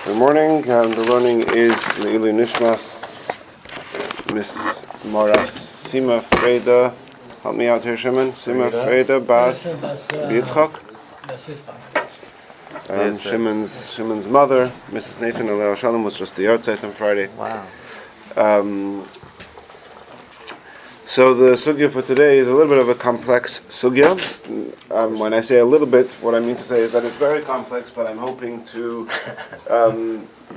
Good morning. The learning is Le'ilu Nishmas, Miss Sima Freda. Help me out here, Shimon. Sima Freda Bas Yitzchak. Shimon's mother, Mrs. Nathan Eliyahu Shalom, was just the yahrzeit on Friday. Wow. So the sugya for today is a little bit of a complex sugya. When I say a little bit, what I mean to say is that it's very complex, but I'm hoping to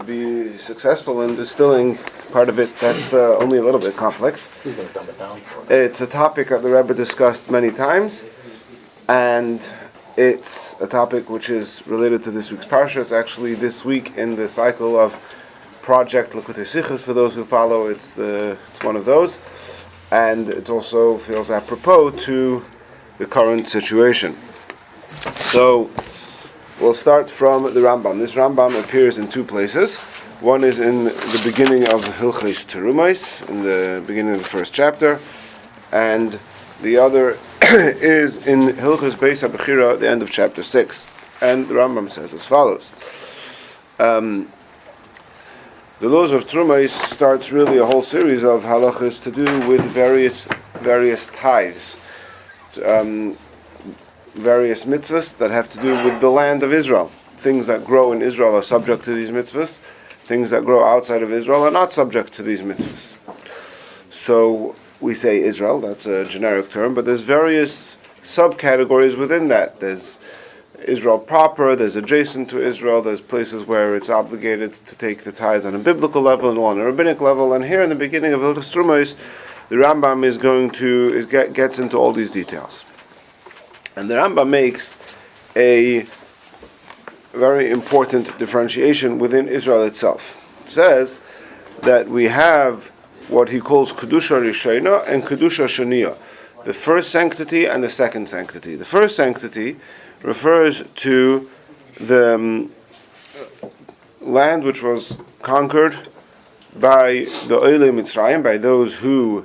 be successful in distilling part of it that's only a little bit complex. It's a topic that the Rabbi discussed many times, and it's a topic which is related to this week's parsha. It's actually this week in the cycle of Project L'Kutei Sichos. For those who follow, it's one of those. And it also feels apropos to the current situation. So we'll start from the Rambam. This Rambam appears in two places. One is in the beginning of Hilchos Terumos, in the beginning of the first chapter, and the other is in Hilchos Beis HaBechira, the end of chapter 6. And the Rambam says as follows. The laws of Terumos starts really a whole series of halachas to do with various tithes, various mitzvahs that have to do with the land of Israel. Things that grow in Israel are subject to these mitzvahs. Things that grow outside of Israel are not subject to these mitzvahs. So we say Israel, that's a generic term, but there's various subcategories within that. There's Israel proper, there's adjacent to Israel, there's places where it's obligated to take the tithes on a biblical level and on a rabbinic level, and here in the beginning of Hilchos Terumos, the Rambam gets into all these details. And the Rambam makes a very important differentiation within Israel itself. It says that we have what he calls Kedusha Rishona and Kedusha Shaniya, the first sanctity and the second sanctity. The first sanctity refers to the land which was conquered by the Oilei Mitzrayim, by those who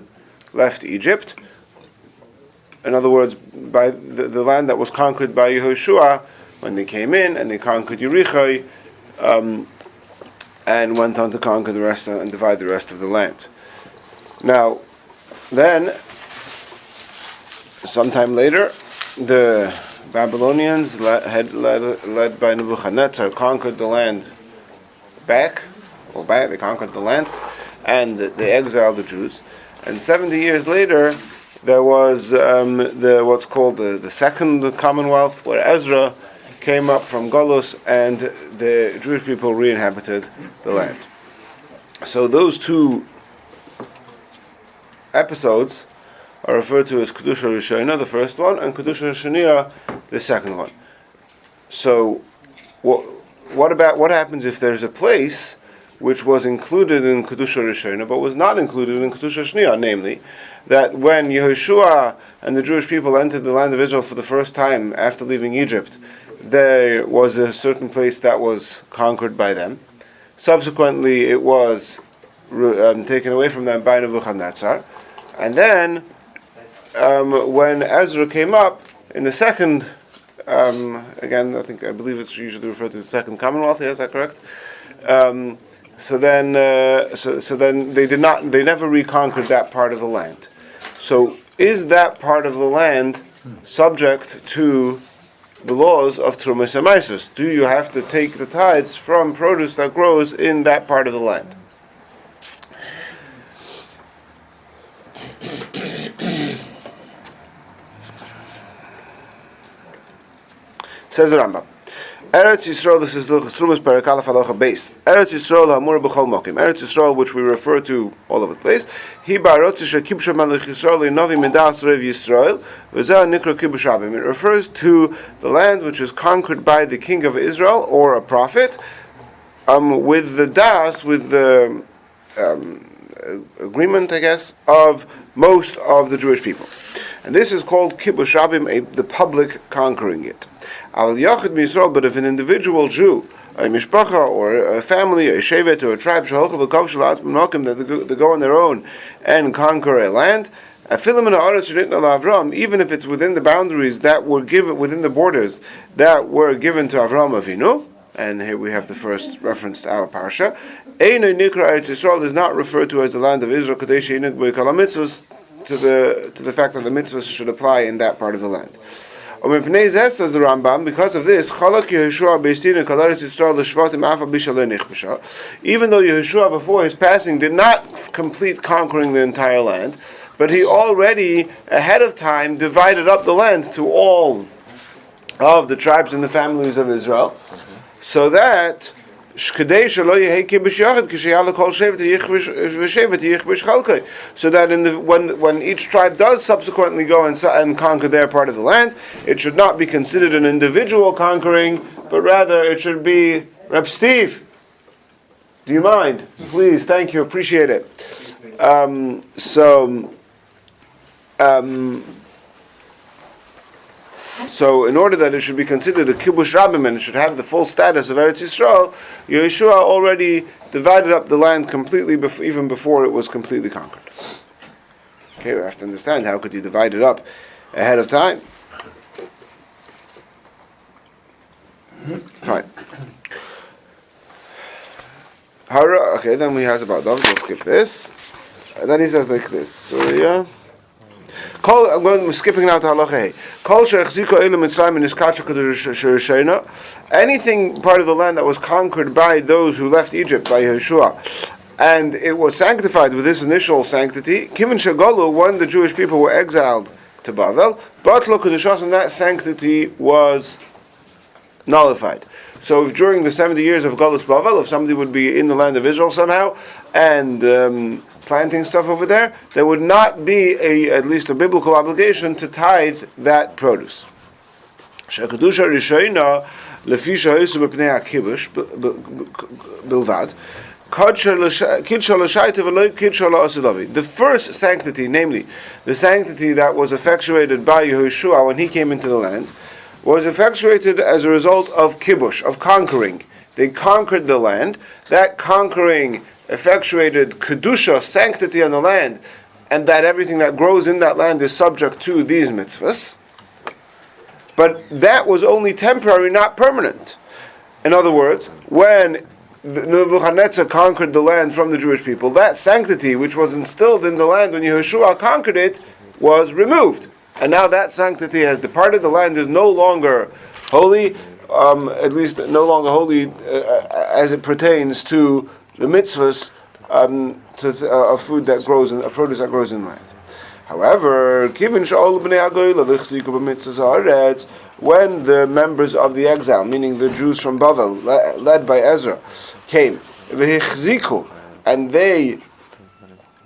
left Egypt. In other words, by the land that was conquered by Yehoshua when they came in and they conquered Yericho and went on to conquer the rest and divide the rest of the land. Now, then, sometime later, the Babylonians, led by Nebuchadnezzar, conquered the land back. They conquered the land, and they exiled the Jews. And 70 years later, there was what's called the Second Commonwealth, where Ezra came up from Golus, and the Jewish people re-inhabited the land. So those two episodes are referred to as Kedusha Rishona, the first one, and Kedusha Shaniya, the second one. So, what happens if there's a place which was included in Kedusha Rishona but was not included in Kedusha Shaniya? Namely, that when Yehoshua and the Jewish people entered the land of Israel for the first time after leaving Egypt, there was a certain place that was conquered by them. Subsequently, it was taken away from them by Nebuchadnezzar, and then when Ezra came up in the second, again, I believe it's usually referred to as the Second Commonwealth. Is that correct? So then they never reconquered that part of the land. So is that part of the land subject to the laws of Terumos and Maisos? Do you have to take the tithes from produce that grows in that part of the land? Says the Rambam, Eretz Yisrael, this is Hilchos Terumos, Perek Aleph Halacha Beis. Eretz Yisrael Hamur B'chol Mokim. Eretz Yisrael, which we refer to all over the place. Hi Ba'arotz Shekibsha Melech Yisrael L'Novi Midas Rev Yisrael V'zeh Nikra Kibush Rabim. It refers to the land which is conquered by the king of Israel or a prophet, with the das, with the agreement, I guess, of most of the Jewish people. And this is called Kibush Rabim, the public conquering it. But if an individual Jew, a mishpacha or a family, a shevet or a tribe, that they go on their own and conquer a land, even if it's within the boundaries that were given, within the borders that were given to Avraham Avinu, And here we have the first reference to our parsha. Eino Nikra Eretz Yisrael is not referred to as the land of Israel, Kadesh Yinik B'Kol HaMitzvos, to the fact that the mitzvahs should apply in that part of the land. Says the Rambam, because of this, even though Yehoshua before his passing did not complete conquering the entire land, but he already ahead of time divided up the land to all of the tribes and the families of Israel, so that so that when each tribe does subsequently go and conquer their part of the land, it should not be considered an individual conquering, but rather it should be. Reb Steve, do you mind? Please, thank you, appreciate it. So in order that it should be considered a kibush rabim and it should have the full status of Eretz Yisrael, Yeshua already divided up the land completely even before it was completely conquered. Okay, we have to understand, how could he divide it up ahead of time? Fine. Okay, then we have about David. We'll skip this. And then he says like this. So yeah. We're skipping now to halacha. Anything part of the land that was conquered by those who left Egypt, by Yeshua, and it was sanctified with this initial sanctity, when the Jewish people were exiled to Bavel, and that sanctity was nullified. So if during the 70 years of Galus Bavel, if somebody would be in the land of Israel somehow, and planting stuff over there, there would not be at least a biblical obligation to tithe that produce. The first sanctity, namely the sanctity that was effectuated by Yehoshua when he came into the land, was effectuated as a result of kibush, of conquering. They conquered the land. That conquering effectuated kedusha, sanctity on the land, and that everything that grows in that land is subject to these mitzvahs. But that was only temporary, not permanent. In other words, when Nebuchadnezzar conquered the land from the Jewish people, that sanctity which was instilled in the land when Yehoshua conquered it was removed. And now that sanctity has departed. The land is no longer holy, at least no longer holy as it pertains to the mitzvahs of food that grows in produce that grows in land. However, when the members of the exile, meaning the Jews from Bavel, led by Ezra, came, and they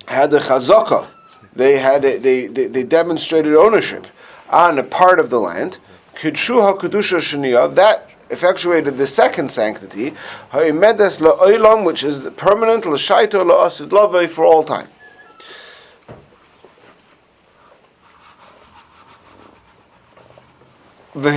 had the chazaka, they demonstrated ownership on a part of the land, that effectuated the second sanctity, which is permanent, for all time. We'll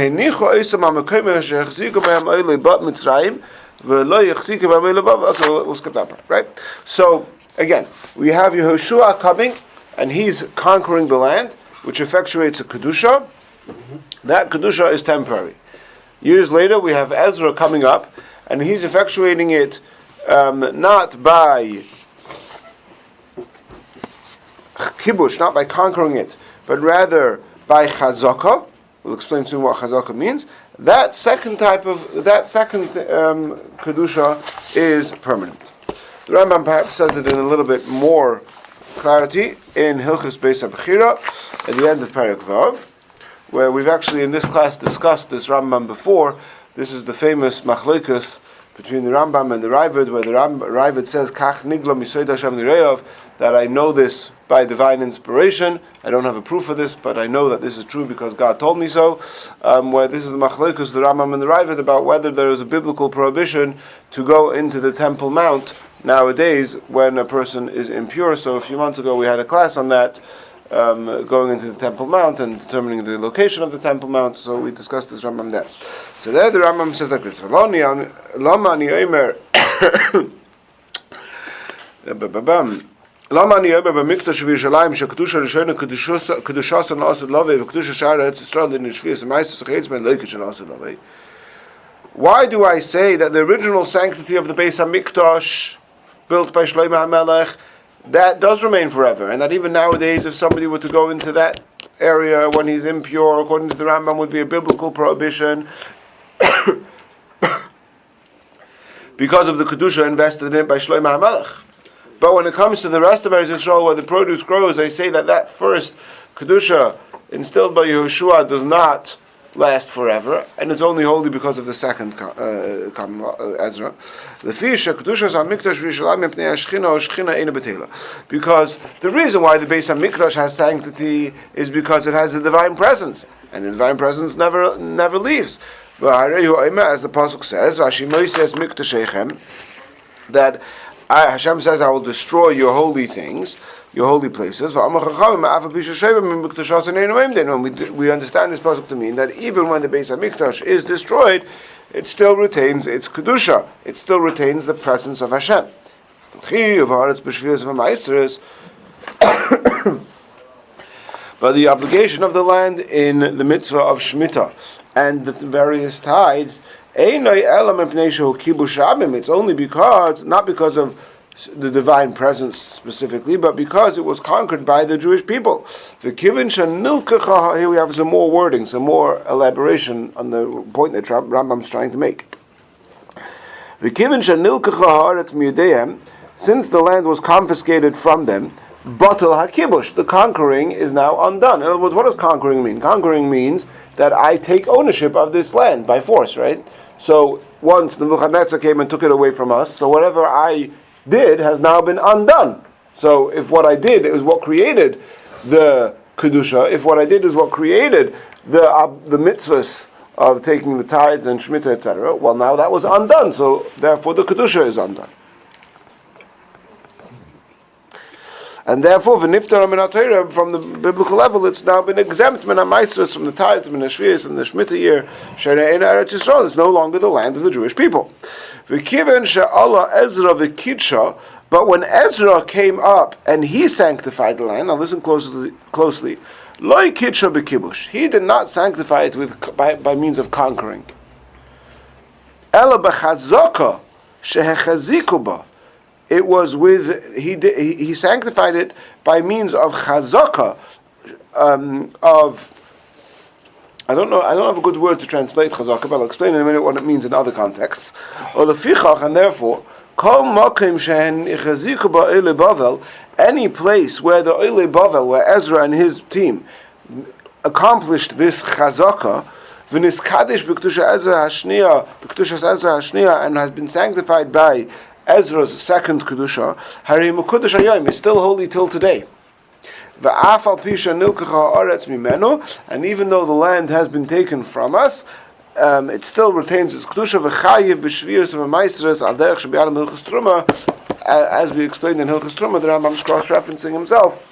skip that part, right? So again, we have Yehoshua coming, and he's conquering the land, which effectuates a kedusha. That kedusha is temporary. Years later, we have Ezra coming up, and he's effectuating it not by kibush, not by conquering it, but rather by chazaka. We'll explain soon what chazaka means. That second kedusha is permanent. The Rambam perhaps says it in a little bit more clarity in Hilchos Beis HaBechira at the end of Perek Vav, where we've actually in this class discussed this Rambam before. This is the famous machlokes between the Rambam and the Ravid, where the Ravid says, Kach nigla misoid Hashem nireov, that I know this by divine inspiration. I don't have a proof of this, but I know that this is true because God told me so. Where this is the machlokes, the Rambam and the Ravid, about whether there is a biblical prohibition to go into the Temple Mount nowadays when a person is impure. So a few months ago we had a class on that, going into the Temple Mount and determining the location of the Temple Mount. So we discussed this Rambam there. So there the Rambam says like this: Lama ani omer b'mikdash v'Yerushalayim shekedusha rishona kedushasa na'asad lavei v'kedusha sha'ar Eretz Yisrael l'nishvius ma'asos chayetz ben leikut na'asad lavei. Why do I say that the original sanctity of the Beis HaMikdash, built by Shlomo HaMelech, that does remain forever, and that even nowadays, if somebody were to go into that area when he's impure, according to the Rambam, would be a biblical prohibition because of the kedusha invested in it by Shlomo HaMelech. But when it comes to the rest of Eretz Yisrael, where the produce grows, I say that first kedusha instilled by Yehoshua does not last forever, and it's only holy because of the second Ezra. Because the reason why the Beis HaMikdash has sanctity is because it has the divine presence, and the divine presence never leaves. As the pasuk says, that Hashem says, I will destroy your holy things, your holy places. We understand this pasuk to mean that even when the Beis HaMikdash is destroyed, it still retains its kedusha. It still retains the presence of Hashem. But the obligation of the land in the mitzvah of Shemitah and the various tithes, it's only because, not because of the divine presence specifically, but because it was conquered by the Jewish people. Here we have some more wording, some more elaboration on the point that Rambam is trying to make. Since the land was confiscated from them, batal hakibush, the conquering is now undone. In other words, what does conquering mean? Conquering means that I take ownership of this land by force, right? So once the Nebuchadnezzar came and took it away from us, so whatever I did has now been undone. So if what I did is what created the kedusha, if what I did is what created the mitzvahs of taking the tithes and shemitah, etc., well, now that was undone. So therefore, the kedusha is undone. And therefore, v'niftar min HaTorah, from the biblical level, it's now been exempt min HaMaisros, from the tithes, min HaShvius, and the Shemitah year. She're'ein Eretz Yisrael, it's no longer the land of the Jewish people. V'kiven she'ala Ezra v'kidsha, but when Ezra came up and he sanctified the land, now listen closely, Loi kidsha b'kibush, he did not sanctify it by means of conquering. Ela b'chazaka she'hechaziku ba. It was he sanctified it by means of chazaka, of, I don't have a good word to translate chazaka, but I'll explain in a minute what it means in other contexts. And therefore, any place where the Oile Bavel, where Ezra and his team accomplished this chazaka, and has been sanctified by Ezra's second kedusha, is still holy till today. And even though the land has been taken from us, it still retains its kedusha. As we explained in Hilchos Truma, the Rambam is cross-referencing himself.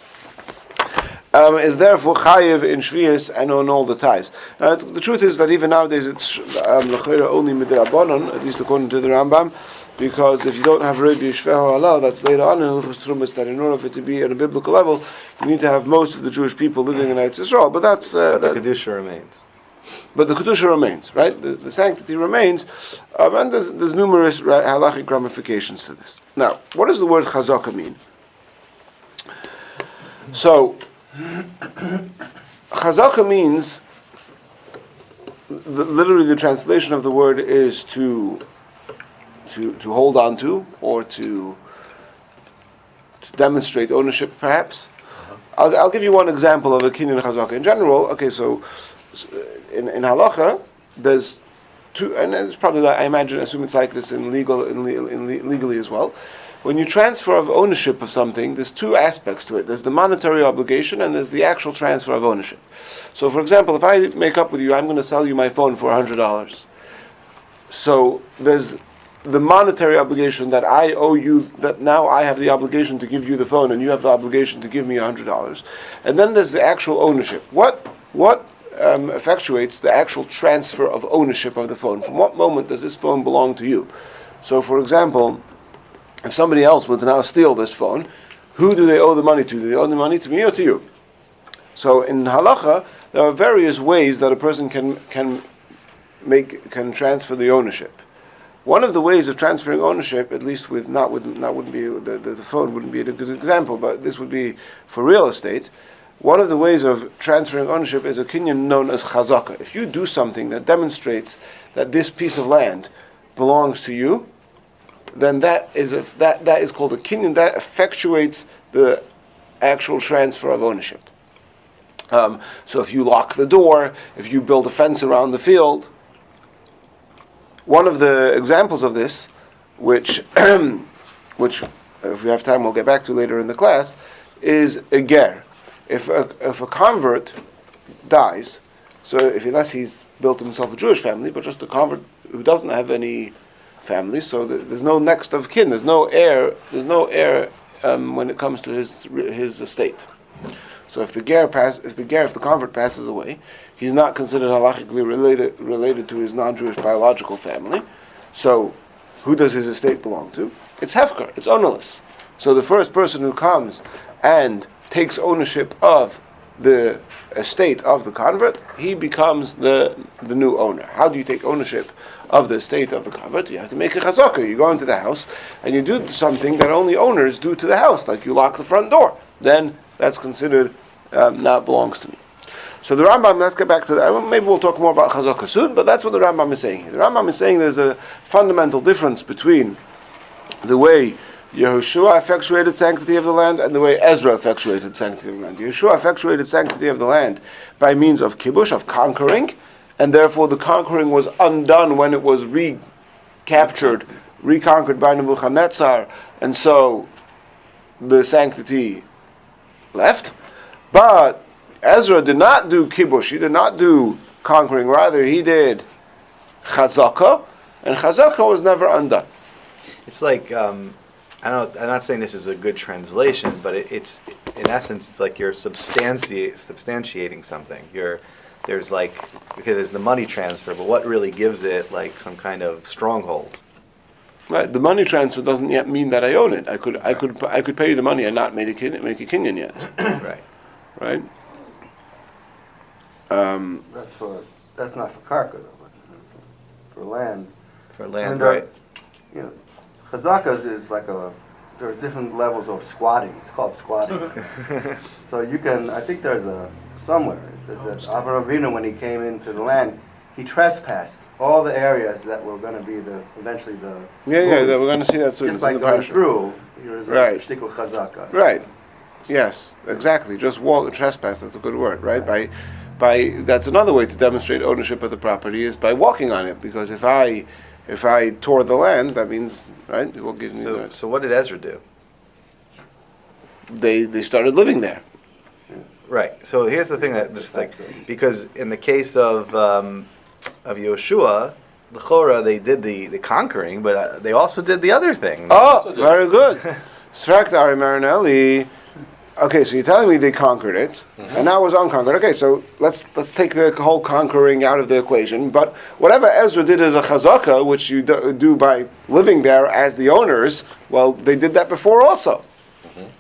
Is therefore chayiv in shvius and on all the tithes. Now, the truth is that even nowadays it's only midrabanan, at least according to the Rambam. Because if you don't have Rabbi Shveho Allah, that's later on in Hilchos Trumas, that in order for it to be at a biblical level, you need to have most of the Jewish people living in Eretz Yisrael. But that's the kedusha remains. But the kedusha remains, right? The sanctity remains, and there's numerous halachic ramifications to this. Now, what does the word chazaka mean? So, chazaka means, literally the translation of the word is to hold on to, or to demonstrate ownership, perhaps. I'll give you one example of a kinyan chazaka. In general, okay, so in halacha, there's two, and it's probably like, I assume it's like this in legally as well. When you transfer of ownership of something, there's two aspects to it. There's the monetary obligation, and there's the actual transfer of ownership. So, for example, if I make up with you, I'm going to sell you my phone for $100. So there's the monetary obligation that I owe you, that now I have the obligation to give you the phone, and you have the obligation to give me $100. And then there's the actual ownership. What effectuates the actual transfer of ownership of the phone? From what moment does this phone belong to you? So, for example, if somebody else were to now steal this phone, who do they owe the money to? Do they owe the money to me or to you? So, in halacha, there are various ways that a person can can transfer the ownership. One of the ways of transferring ownership, at least wouldn't be the phone wouldn't be a good example, but this would be for real estate. One of the ways of transferring ownership is a kinyan known as chazaka. If you do something that demonstrates that this piece of land belongs to you, then that is called a kinyan. That effectuates the actual transfer of ownership. So if you lock the door, if you build a fence around the field, one of the examples of this, which if we have time we'll get back to later in the class, is a ger. If a convert dies, so unless he's built himself a Jewish family, but just a convert who doesn't have any family, so there's no next of kin, there's no heir when it comes to his estate. So if the convert passes away, he's not considered halachically related to his non-Jewish biological family. So who does his estate belong to? It's hefker, it's ownerless. So the first person who comes and takes ownership of the estate of the convert, he becomes the new owner. How do you take ownership of the estate of the convert? You have to make a chazaka. You go into the house and you do something that only owners do to the house, like you lock the front door. Then that's considered now it belongs to me. So the Rambam, let's get back to that. Maybe we'll talk more about chazaka soon, but that's what the Rambam is saying here. The Rambam is saying there's a fundamental difference between the way Yehoshua effectuated sanctity of the land and the way Ezra effectuated sanctity of the land. Yehoshua effectuated sanctity of the land by means of kibush, of conquering, and therefore the conquering was undone when it was reconquered by Nebuchadnezzar, and so the sanctity left. But Ezra did not do kibush, he did not do conquering, rather he did chazaka, and chazaka was never undone. It's like, I'm not saying this is a good translation, but it's in essence, it's like you're substantiating something. Because there's the money transfer, but what really gives it like some kind of stronghold? Right. The money transfer doesn't yet mean that I own it. I could pay you the money and not make a kinyan yet. Right. Right. That's not for karka though, but for land. For land, right? You know, chazakas is like there are different levels of squatting. It's called squatting. So you can, I think there's somewhere, it says that Avraham Avinu, when he came into the land, he trespassed all the areas that were going to be eventually the... Yeah, we're going to see that soon. Just like going through, here's a right. shtickle chazaka. Right. Yes, exactly. Just trespass, that's a good word, right? By that's another way to demonstrate ownership of the property is by walking on it, because if I tore the land, that means, right, it will give me the... So what did Ezra do? They started living there. Right. So here's the thing that just like, because in the case of Yehoshua, l'chora, they did the conquering, but they also did the other thing. Oh, very good. Strakta Ari Marinelli. Okay, so you're telling me they conquered it, and now it was unconquered. Okay, so let's take the whole conquering out of the equation. But whatever Ezra did as a chazaka, which you do by living there as the owners, well, they did that before also.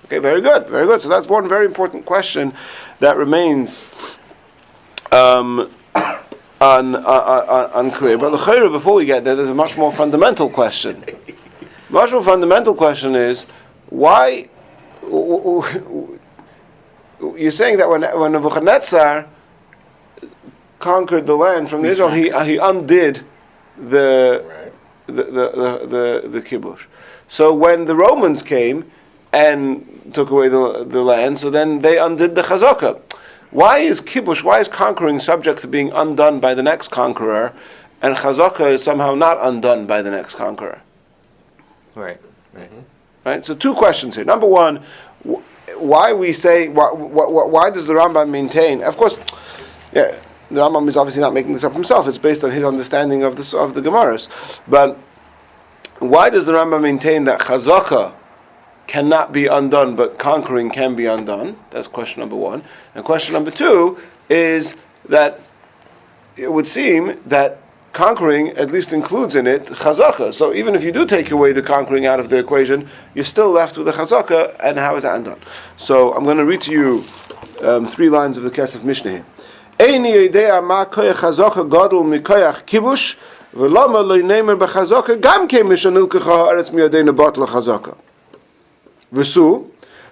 Okay, very good, very good. So that's one very important question that remains unclear. But l'chayra, before we get there, there's a much more fundamental question. Much more fundamental question is why. You're saying that when Nebuchadnezzar conquered the land from Israel, he undid the kibush. So when the Romans came and took away the land, so then they undid the chazaka. Why is conquering subject to being undone by the next conqueror, and chazaka is somehow not undone by the next conqueror? Right. Right. So two questions here. Number one, why does the Rambam maintain? Of course, yeah, the Rambam is obviously not making this up himself. It's based on his understanding of the Gemaras. But why does the Rambam maintain that chazaka cannot be undone, but conquering can be undone? That's question number one. And question number two is that it would seem that conquering at least includes in it chazaka. So even if you do take away the conquering out of the equation, you're still left with the chazaka, and how is that undone? So I'm going to read to you 3 lines of the Kesef Mishnah here. Eini idea ma koyach chazaka gadol mikoyach kibush, v'lama lo neimer b'chazaka gam ke mishanilkecha haaretz miyadeinu batla chazaka. V'su,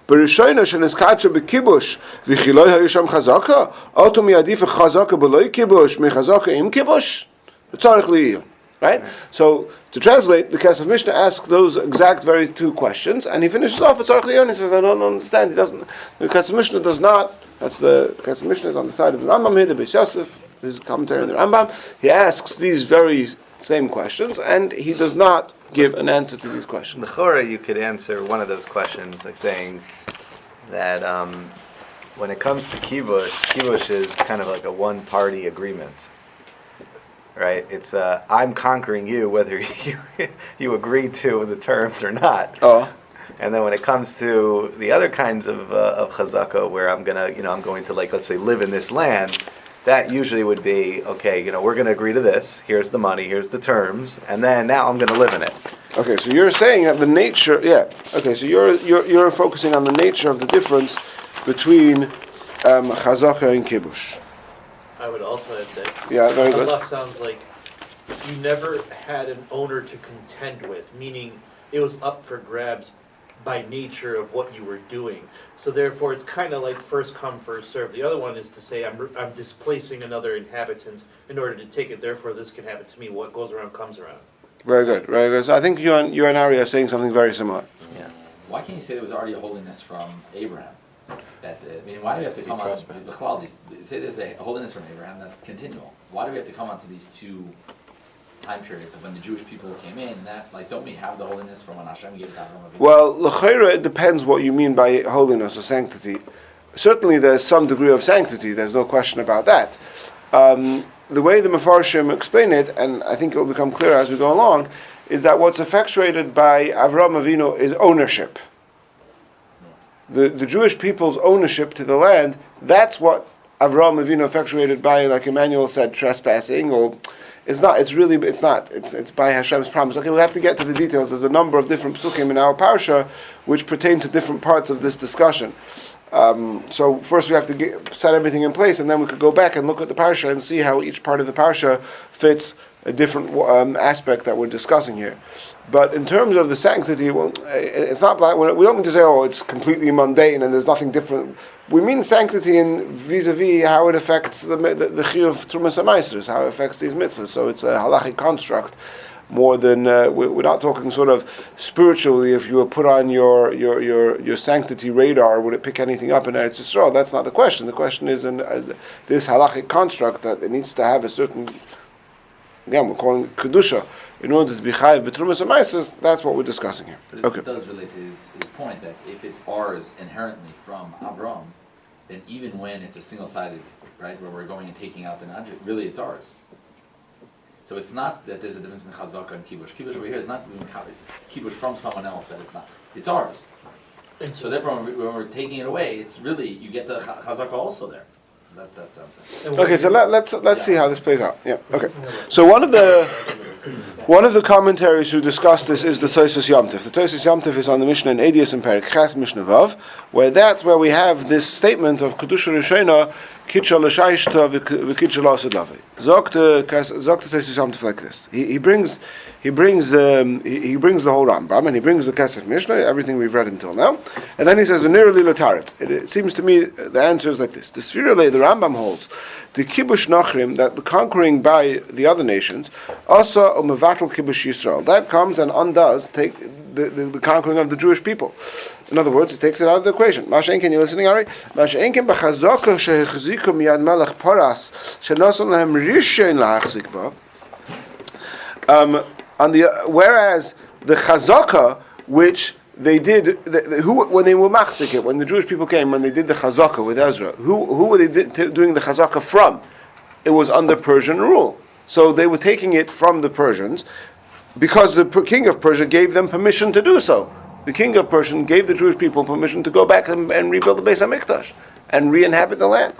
בראשונה שנזכרת שבכיבוש וכי היו שם חזקה, אותו מעדיף חזקה בלא כיבוש מחזקה עם כיבוש? וצריך להיות. Right? So, to translate, the Kesef Mishnah asks those exact very two questions, and he finishes off with tzarich liyun. He says, I don't understand. The Kesef Mishnah does not, the Kesef Mishnah is on the side of the Rambam here, the Beis Yosef, his commentary on the Rambam. He asks these very same questions, and he does not give an answer to these questions. The Chora, you could answer one of those questions like saying that when it comes to kibush is kind of like a one-party agreement, right? It's I'm conquering you whether you agree to the terms or not. Oh. And then when it comes to the other kinds of chazaka, where I'm going to, like, let's say, live in this land, that usually would be, okay, we're going to agree to this. Here's the money. Here's the terms, and then now I'm going to live in it. Okay, so you're saying that the nature, yeah. Okay, so you're focusing on the nature of the difference between chazaka and kibush. I would also add that. Yeah, very good. Chazak sounds like you never had an owner to contend with, meaning it was up for grabs by nature of what you were doing. So therefore, it's kind of like first come, first serve. The other one is to say I'm displacing another inhabitant in order to take it. Therefore, this can happen to me. What goes around comes around. Very good, very good. So I think you and Ari are saying something very similar. Yeah. Why can't you say there was already a holiness from Abraham? Why do we have to come on? Say there's a holiness from Abraham that's continual. Why do we have to come onto these two time periods of when the Jewish people came in? Don't we have the holiness from when Hashem gave it to Abraham? Well, l'chayra, it depends what you mean by holiness or sanctity. Certainly, there's some degree of sanctity. There's no question about that. The way the Mefarshim explain it, and I think it will become clearer as we go along, is that what's effectuated by Avraham Avinu is ownership. The Jewish people's ownership to the land, that's what Avraham Avinu effectuated by, like Emmanuel said, trespassing, or it's not by Hashem's promise. Okay, we'll have to get to the details. There's a number of different psukim in our parsha which pertain to different parts of this discussion. So first we have to set everything in place, and then we could go back and look at the parsha and see how each part of the parsha fits a different aspect that we're discussing here. But in terms of the sanctity, well, it's not like we don't mean to say, it's completely mundane and there's nothing different. We mean sanctity in vis-a-vis how it affects the chiyuv trumas ha'maasros, how it affects these mitzvahs. So it's a halachic construct more than we're not talking sort of spiritually. If you were put on your sanctity radar, would it pick anything up in Eretz Yisrael? That's not the question. The question is this halachic construct that it needs to have a certain. Again, we're calling it kedusha. In order to be chayiv b'trumas ha'maasros, that's what we're discussing here. But Okay. It does relate to his point that if it's ours inherently from Avram, then even when it's a single-sided, right, where we're going and taking out the nadja, really it's ours. So it's not that there's a difference in chazaka and kibush. Kibush over here is not kibush from someone else that it's not. It's ours. So therefore, when we're taking it away, it's really, you get the chazaka also there. So that sounds it. Okay, so let's see how this plays out. Yeah. Okay. So one of the commentaries who discuss this is the Tosfos Yom Tov. The Tosfos Yom Tov is on the Mishnah in Edius and Perek Ches Mishnah Vav, where we have this statement of Kedusha Rishona, Kitcha L'Shaishta v'Kitcha L'Asadave. Zok the Tosfos Yom Tov like this. He brings the whole Rambam, and he brings the Kesef Mishnah, everything we've read until now, and then he says, it seems to me the answer is like this. The Sfirale, the Rambam holds, the Kibush Nachrim, that the conquering by the other nations, also Umevatel Kibush Yisrael, that comes and undoes the conquering of the Jewish people. In other words, it takes it out of the equation. Masha'enken, you listening, Ari? Masha'enken b'chazaka shehechziku miyad melech paras shenoson lehem rishain lahachzik ba. Whereas the chazaka, which they did, when they were machzik it, when the Jewish people came, when they did the chazaka with Ezra, who were they doing the chazaka from? It was under Persian rule. So they were taking it from the Persians because the king of Persia gave them permission to do so. The king of Persia gave the Jewish people permission to go back and rebuild the Beis HaMikdash and re-inhabit the land.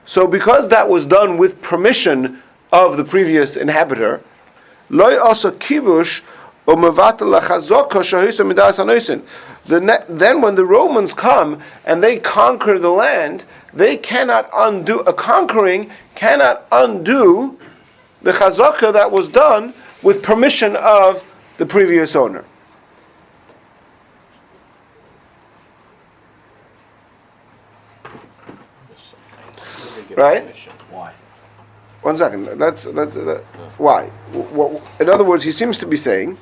So because that was done with permission of the previous inhabitor, loy also kibush umevatel lachazaka shahisa midas hanoisin. then when the Romans come and they conquer the land, they cannot undo, a conquering cannot undo the chazaka that was done with permission of the previous owner. Right? Why? One second. Why? In other words, he seems to be saying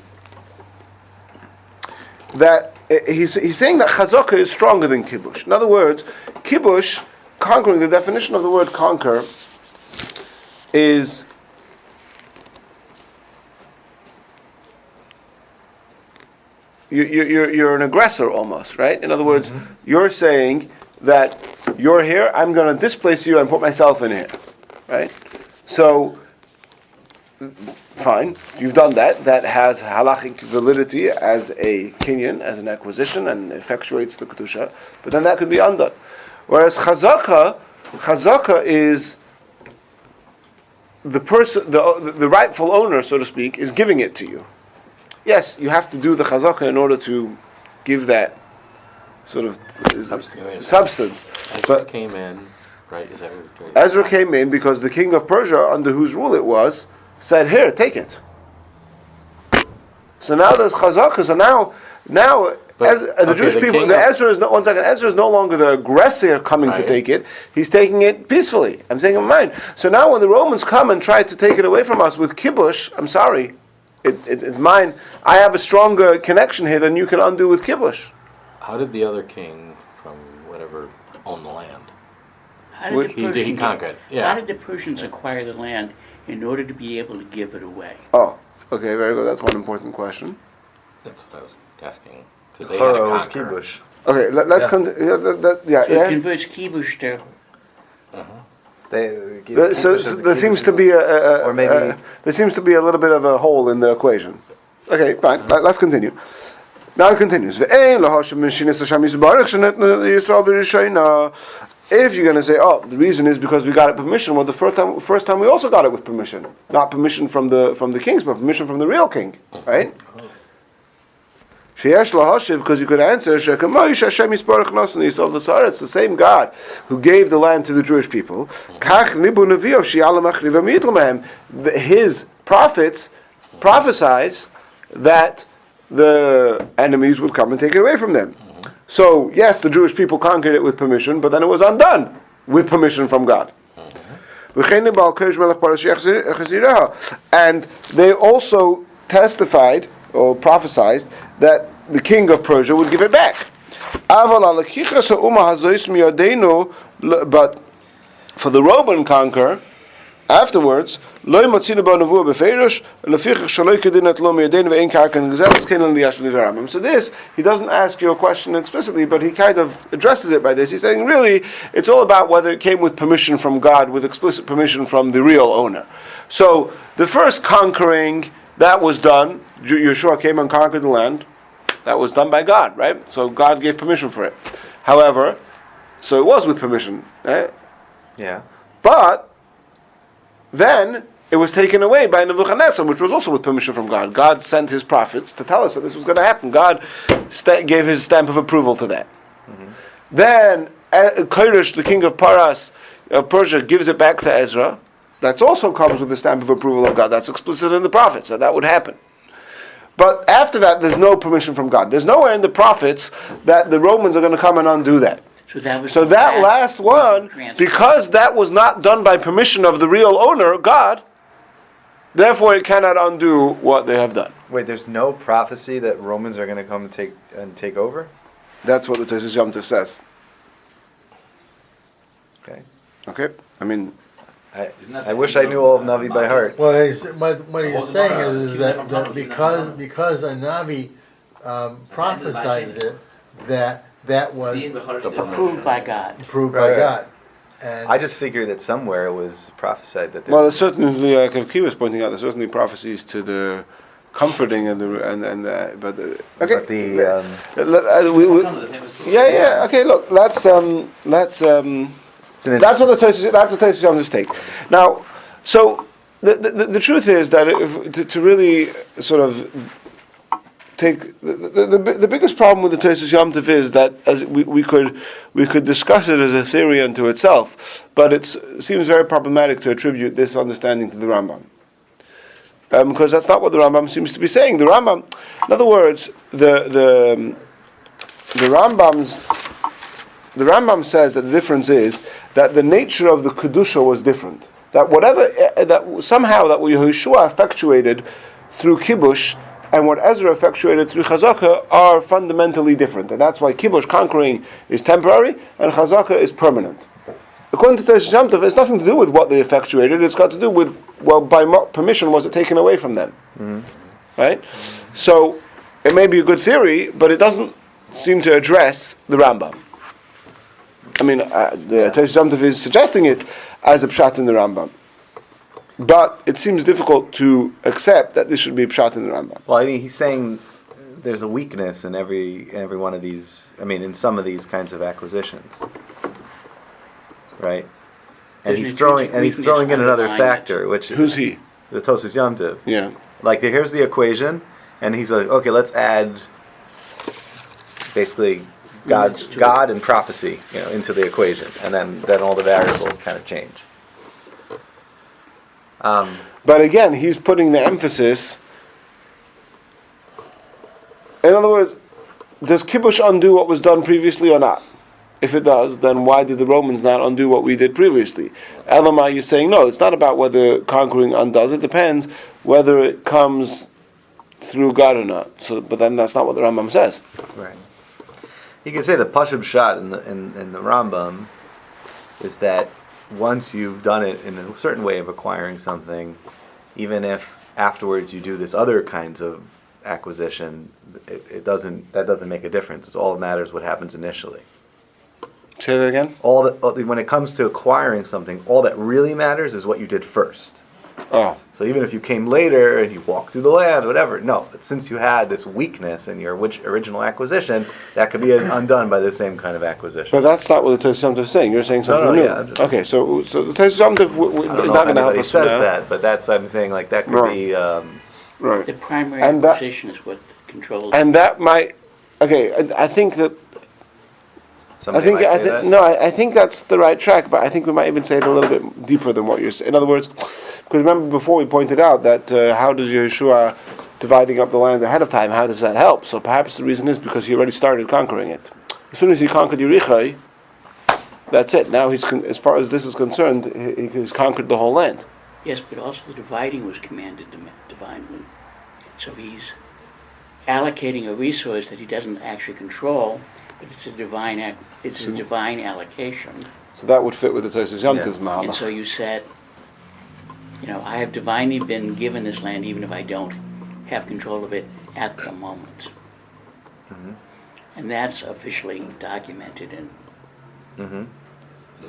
that he's saying that chazaka is stronger than kibush. In other words, kibush, conquering. The definition of the word conquer is you're an aggressor almost, right? In other words, you're saying that you're here, I'm going to displace you and put myself in here, right? So, fine, you've done that. That has halachic validity as a kinyan, as an acquisition, and effectuates the kedusha. But then that could be undone. Whereas chazaka is the person, the rightful owner, so to speak, is giving it to you. Yes, you have to do the chazaka in order to give that sort of substance. Ezra came in, right? Is that what Ezra came in because the king of Persia, under whose rule it was, said, "Here, take it." So now there's chazaka. So now the Jewish people, Ezra is Ezra is no longer the aggressor coming to take it. He's taking it peacefully. I'm saying in mind. So now when the Romans come and try to take it away from us with kibush, I'm sorry, it's mine. I have a stronger connection here than you can undo with kibush. How did the other king from whatever own the land? How did the Persians, he conquered? Yeah. How did the Persians acquire the land in order to be able to give it away? Oh, okay, very good. That's one important question. That's what I was asking. Because they had to Pharaoh's conquer. kibush. Okay, let's continue. So it converts kibush to... So there seems to be or maybe there seems to be a little bit of a hole in the equation. Okay, fine. Let's continue. Now it continues. If you're going to say, oh, the reason is because we got it permission. Well, the first time we also got it with permission, not permission from the kings, but permission from the real king, right? Because you could answer, it's the same God who gave the land to the Jewish people. His prophets prophesied that the enemies would come and take it away from them. So, yes, the Jewish people conquered it with permission, but then it was undone with permission from God. And they also testified or prophesied that the king of Persia would give it back. But for the Roman conqueror, afterwards, so this, he doesn't ask you a question explicitly, but he kind of addresses it by this. He's saying, really, it's all about whether it came with permission from God, with explicit permission from the real owner. So, the first conquering, that was done. Yeshua came and conquered the land. That was done by God, right? So God gave permission for it. However, so it was with permission. Right? yeah. But then it was taken away by Nebuchadnezzar, which was also with permission from God. God sent his prophets to tell us that this was going to happen. God gave his stamp of approval to that. Then Koresh, the king of Persia, gives it back to Ezra. That also comes with the stamp of approval of God. That's explicit in the prophets, that would happen. But after that, there's no permission from God. There's nowhere in the prophets that the Romans are going to come and undo that. So that last one, because that was not done by permission of the real owner, God, therefore it cannot undo what they have done. Wait, there's no prophecy that Romans are going to come and take over? That's what the Tosfos Yom Tov says. Okay? I mean, I wish I knew all of Navi by heart. Well, what he's saying is that because a Navi prophesied it, that was approved by God. approved by God. And I just figured that somewhere it was prophesied that. well, there's certainly, like Kivki was pointing out, there's certainly prophecies to the comforting and okay. But the Okay, look, that's what the Tosfos Yom Tov take. Now, so the truth is that to really sort of take the biggest problem with the Tosfos Yom Tov is that as we could discuss it as a theory unto itself, but it seems very problematic to attribute this understanding to the Rambam, because that's not what the Rambam seems to be saying. The Rambam, in other words, the Rambam says that the difference is that the nature of the kedusha was different. That whatever that somehow that what Yehoshua effectuated through kibush and what Ezra effectuated through chazaka are fundamentally different, and that's why kibush, conquering, is temporary and chazaka is permanent. According to Tosfos Yom Tov, it's nothing to do with what they effectuated. It's got to do with, well, by permission was it taken away from them, right? So it may be a good theory, but it doesn't seem to address the Rambam. I mean, the Tosfos Yom Tov is suggesting it as a pshat in the Rambam, but it seems difficult to accept that this should be a pshat in the Rambam. Well, I mean, he's saying there's a weakness in every one of these. I mean, in some of these kinds of acquisitions, right? And he's throwing in another factor, which Who's he? The Tosfos Yom Tov. Yeah. Like, here's the equation, and he's like, okay, let's add basically God and prophecy, into the equation, and then all the variables kind of change. But again, he's putting the emphasis. In other words, does kibush undo what was done previously or not? If it does, then why did the Romans not undo what we did previously? Elamai is saying no. It's not about whether conquering undoes. It depends whether it comes through God or not. So, but then that's not what the Rambam says. Right. You can say the pashut shot in the Rambam is that once you've done it in a certain way of acquiring something, even if afterwards you do this other kinds of acquisition, that doesn't make a difference. It's all that matters what happens initially. Say that again. When it comes to acquiring something, all that really matters is what you did first. Oh. So even if you came later and you walked through the land, whatever, no. But since you had this weakness in your original acquisition, that could be undone by the same kind of acquisition. But that's not what the Tosfos Yom Tov is saying. You're saying something new. Yeah, okay, so the Tosfos Yom Tov is not going to help us says now. that, but I'm saying like that could be right. The primary acquisition is what controls. And that might. Okay, I think that. I think that's the right track, but I think we might even say it a little bit deeper than what you're saying. In other words, because remember before we pointed out that how does Yehoshua dividing up the land ahead of time, how does that help? So perhaps the reason is because he already started conquering it. As soon as he conquered Yericho, that's it. Now as far as this is concerned, he's conquered the whole land. Yes, but also the dividing was commanded divinely. So he's allocating a resource that he doesn't actually control. But it's a divine allocation. So that would fit with the Tosfos Yom Tov's mahalach. And so you said, I have divinely been given this land, even if I don't have control of it at the moment. Mm-hmm. And that's officially documented and then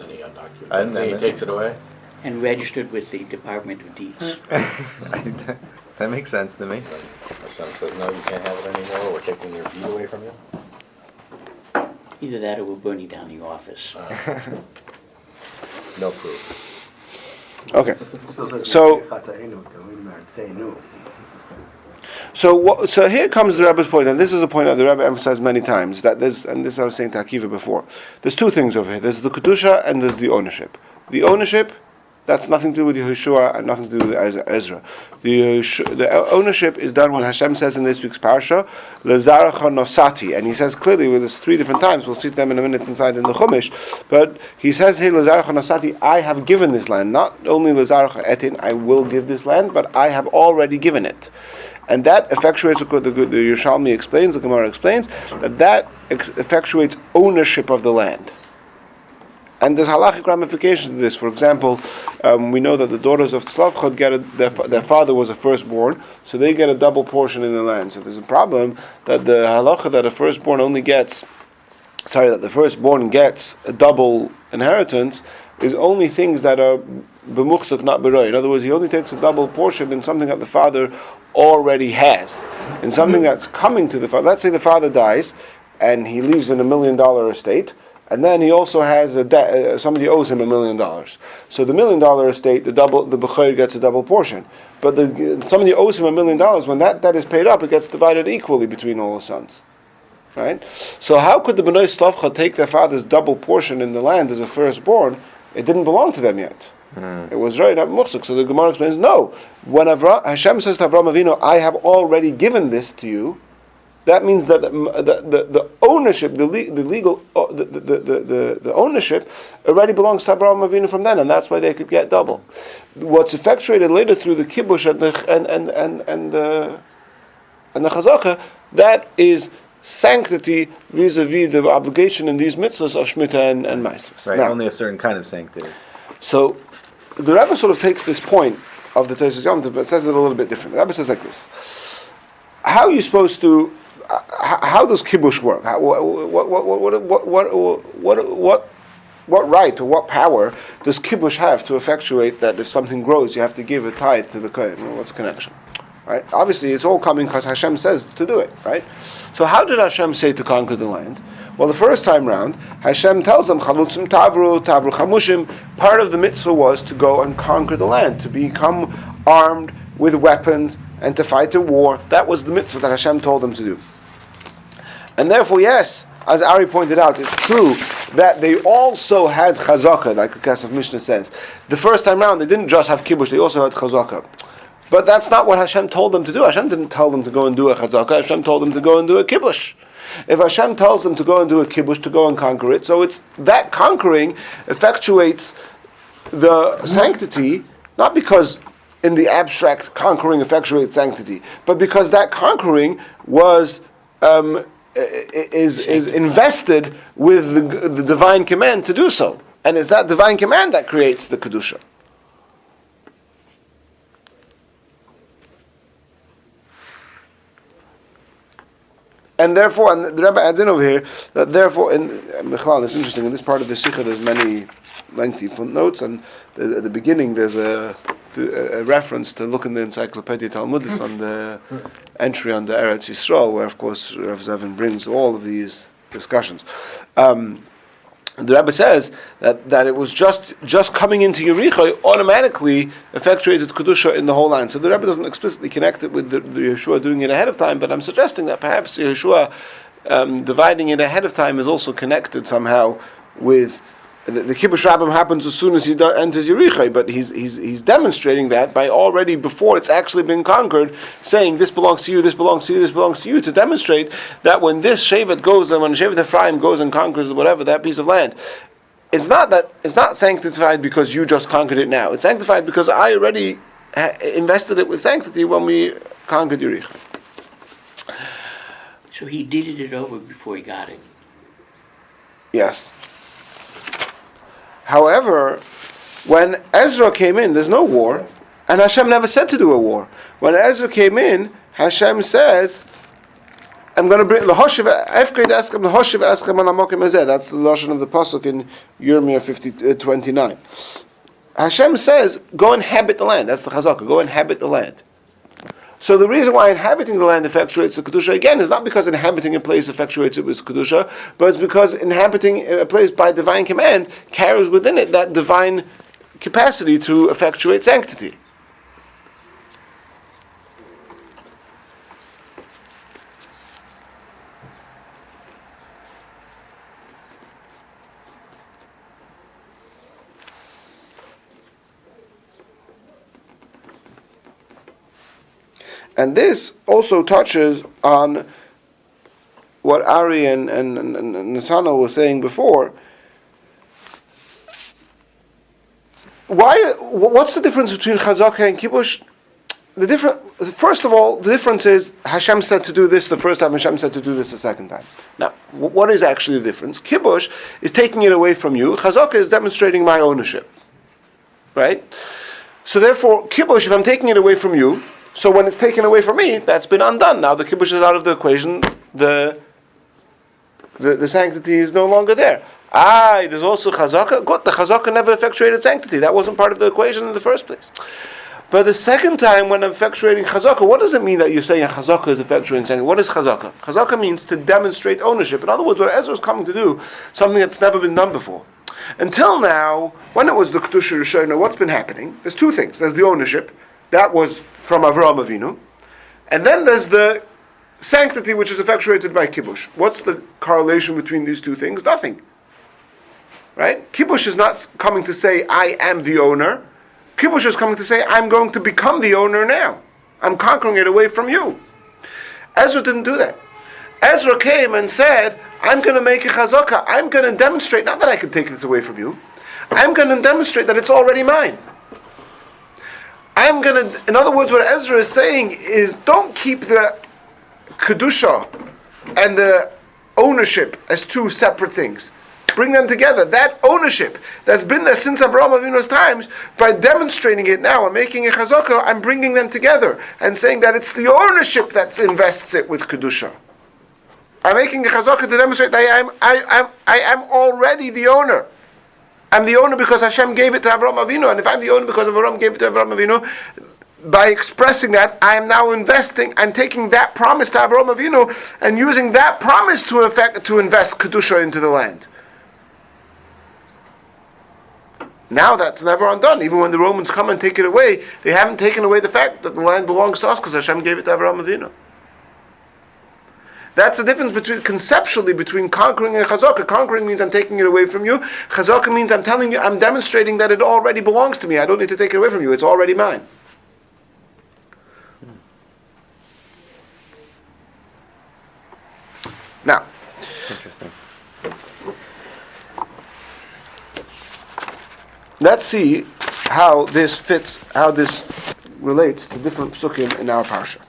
he undocumented. And then he takes it away. And registered with the Department of Deeds. That makes sense to me. Hashem says, no, you can't have it anymore. We're taking your deed away from you. Either that or we're burning down the office. No proof. Okay. So here comes the Rebbe's point, and this is a point that the Rebbe emphasized many times. And this I was saying to Akiva before. There's two things over here. There's the kedusha and there's the ownership. The ownership, that's nothing to do with Yehoshua and nothing to do with Ezra. The ownership is done when Hashem says in this week's parsha, "Lezaracha nosati," and He says clearly with this 3 different times. We'll see them in a minute inside in the Chumash. But He says here, "Lezaracha nosati," I have given this land. Not only Lezaracha etin, I will give this land, but I have already given it. And that effectuates, the Yerushalmi explains, the Gemara explains, that effectuates ownership of the land. And there's halachic ramifications to this. For example, we know that the daughters of Tzlavchot their father was a firstborn, so they get a double portion in the land. So there's a problem that the halacha that the firstborn gets a double inheritance is only things that are b'muchzak, not b'roi. In other words, he only takes a double portion in something that the father already has. In something that's coming to the father. Let's say the father dies, and he leaves in $1 million estate, And then he also has a debt. Somebody owes him $1 million. So the $1 million estate, the bechor gets a double portion. But somebody owes him $1 million. When that debt is paid up, it gets divided equally between all his sons. Right? So how could the Bnei Slavcha take their father's double portion in the land as a firstborn? It didn't belong to them yet. It was right up Muksuk. So the Gemara explains, no. When Hashem says to Avraham Avinu, I have already given this to you, that means that the ownership, the ownership already belongs to Avraham Avinu from then, and that's why they could get double. What's effectuated later through the kibush and the chazaka, that is sanctity vis-a-vis the obligation in these mitzvahs of Shemitah and Maasros. Right, now, only a certain kind of sanctity. So the Rabbi sort of takes this point of the Tosfos Yom Tov, but says it a little bit different. The Rabbi says like this: how are you supposed to? How does kibush work? What right or what power does kibush have to effectuate that if something grows, you have to give a tithe to the kohen? What's the connection? Right? Obviously, it's all coming because Hashem says to do it. Right? So how did Hashem say to conquer the land? Well, the first time round, Hashem tells them, Chalutzim tavru chamushim. Part of the mitzvah was to go and conquer the land, to become armed with weapons and to fight a war. That was the mitzvah that Hashem told them to do. And therefore, yes, as Ari pointed out, it's true that they also had chazaka, like the Kesef Mishnah says. The first time round, they didn't just have kibush, they also had chazaka. But that's not what Hashem told them to do. Hashem didn't tell them to go and do a chazaka. Hashem told them to go and do a kibush. If Hashem tells them to go and do a kibush, to go and conquer it, so it's that conquering effectuates the sanctity, not because in the abstract conquering effectuates sanctity, but because that conquering was is invested with the divine command to do so, and it's that divine command that creates the kedusha. And therefore, and the Rebbe adds in over here that therefore, in Michlal, it's interesting. In this part of the Sikha, there's many lengthy footnotes, and at the beginning there's a reference to look in the Encyclopedia Talmudis on the entry on the Eretz Yisrael, where of course Rav Zevin brings all of these discussions. The Rebbe says that it was just coming into Yericho automatically effectuated Kedusha in the whole land. So the Rebbe doesn't explicitly connect it with the Yeshua doing it ahead of time, but I'm suggesting that perhaps Yeshua dividing it ahead of time is also connected somehow with the Kibush Rabbim happens as soon as he enters Yericho, but he's demonstrating that by already before it's actually been conquered, saying this belongs to you, this belongs to you, this belongs to you, to demonstrate that when this Shevet goes and when Shevet Ephraim goes and conquers whatever that piece of land, it's not sanctified because you just conquered it now. It's sanctified because I already invested it with sanctity when we conquered Yericho. So he deeded it over before he got it. Yes. However, when Ezra came in, there's no war, and Hashem never said to do a war. When Ezra came in, Hashem says, I'm going to bring l'hoshiv efkei eschem l'hoshiv eschem al hamokim hazeh. That's the lashon of the pasuk in Yirmiyah 29. Hashem says, go inhabit the land. That's the chazaka. Go inhabit the land. So the reason why inhabiting the land effectuates the kedusha again is not because inhabiting a place effectuates it with kedusha, but it's because inhabiting a place by divine command carries within it that divine capacity to effectuate sanctity. And this also touches on what Ari and Nathanael were saying before. What's the difference between Chazaka and Kibush? First of all, the difference is Hashem said to do this the first time, Hashem said to do this the second time. Now, what is actually the difference? Kibush is taking it away from you. Chazaka is demonstrating my ownership. Right? So therefore, Kibush, if I'm taking it away from you, so when it's taken away from me, that's been undone. Now the kibush is out of the equation. The sanctity is no longer there. There's also chazaka. Good, the chazaka never effectuated sanctity. That wasn't part of the equation in the first place. But the second time, when I'm effectuating chazaka, what does it mean that you're saying chazaka is effectuating sanctity? What is chazaka? Chazaka means to demonstrate ownership. In other words, what Ezra is coming to do, something that's never been done before. Until now, when it was the Kedusha Rishona, what's been happening? There's two things. There's the ownership, that was from Avraham Avinu, and then there's the sanctity, which is effectuated by Kibush. What's the correlation between these two things? Nothing. Right? Kibush is not coming to say, I am the owner. Kibush is coming to say, I'm going to become the owner now. I'm conquering it away from you. Ezra didn't do that. Ezra came and said, I'm going to make a chazaka. I'm going to demonstrate, not that I can take this away from you. I'm going to demonstrate that it's already mine. In other words, what Ezra is saying is, don't keep the kedusha and the ownership as two separate things. Bring them together. That ownership that's been there since Avraham Avinu's times, by demonstrating it now and making a chazaka, I'm bringing them together and saying that it's the ownership that invests it with kedusha. I'm making a chazaka to demonstrate that I am already the owner. I'm the owner because Hashem gave it to Avraham Avinu, and if I'm the owner because Avraham gave it to Avraham Avinu, by expressing that, I am now investing. I'm taking that promise to Avraham Avinu and using that promise to invest kedusha into the land. Now that's never undone. Even when the Romans come and take it away, they haven't taken away the fact that the land belongs to us because Hashem gave it to Avraham Avinu. That's the difference conceptually between conquering and chazaka. Conquering means I'm taking it away from you. Chazaka means I'm telling you, I'm demonstrating that it already belongs to me. I don't need to take it away from you. It's already mine. Now, Interesting. let's see how this relates to different psukim in our parsha.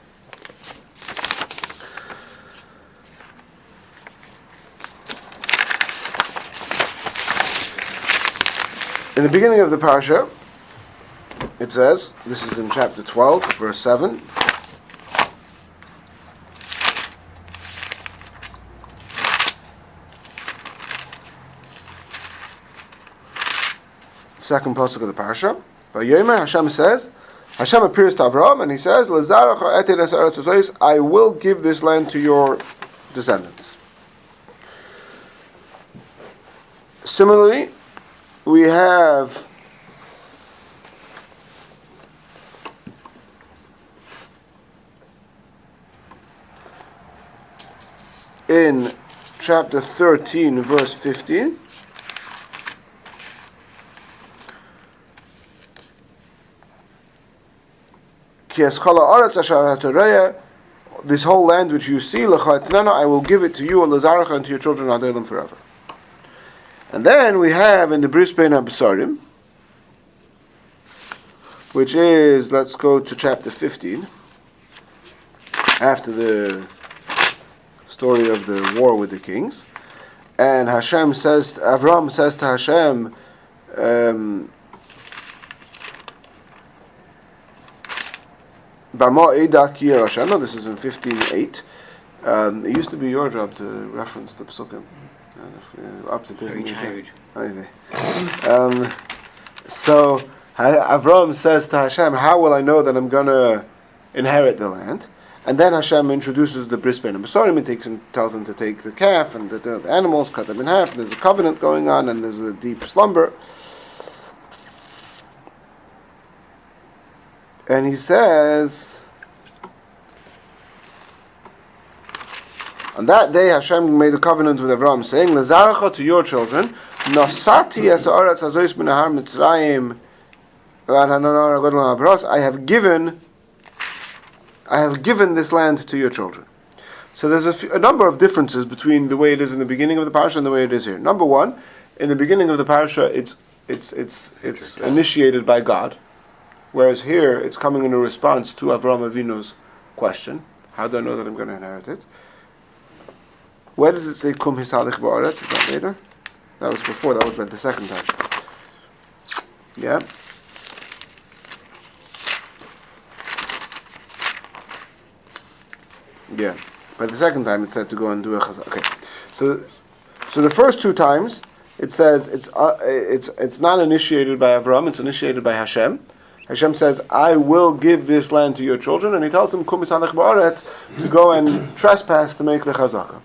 In the beginning of the parsha, it says, this is in chapter 12, verse 7, second pasuk of the parsha. By Yomer, Hashem says, Hashem appears to Avraham and he says, I will give this land to your descendants. Similarly, we have in chapter 13, verse 15, this whole land which you see, I will give it to you, and to your children forever. And then we have in the Bris Bein HaBesarim, which is, let's go to chapter 15, after the story of the war with the kings, and Hashem says, Avram says to Hashem, this is in 15:8. It used to be your job to reference the psukim. Up to date. Very tired. So Avram says to Hashem, how will I know that I'm going to inherit the land? And then Hashem introduces the Bris Bein HaBesarim and tells him to take the calf and the animals, cut them in half, and there's a covenant going on, and there's a deep slumber. And he says, on that day Hashem made a covenant with Avraham, saying, L'zaracha, to your children, Nosati es ha'aretz hazois min ha'ar Mitzrayim v'ad ha'nor ha'godol ha'bros, I have given this land to your children. So there's a number of differences between the way it is in the beginning of the parsha and the way it is here. Number one, in the beginning of the parsha, it's initiated by God. Whereas here, it's coming in a response to Avraham Avinu's question. How do I know that I'm going to inherit it? Where does it say, Kum hisalich ba'aretz? Is that later? That was before, that was by the second time. Yeah? Yeah. By the second time, it said to go and do a chazak. Okay. So the first two times, it says it's not initiated by Avraham, it's initiated by Hashem. Hashem says, I will give this land to your children, and he tells him, Kum misanech ba'aretz, to go and trespass to make the chazaka.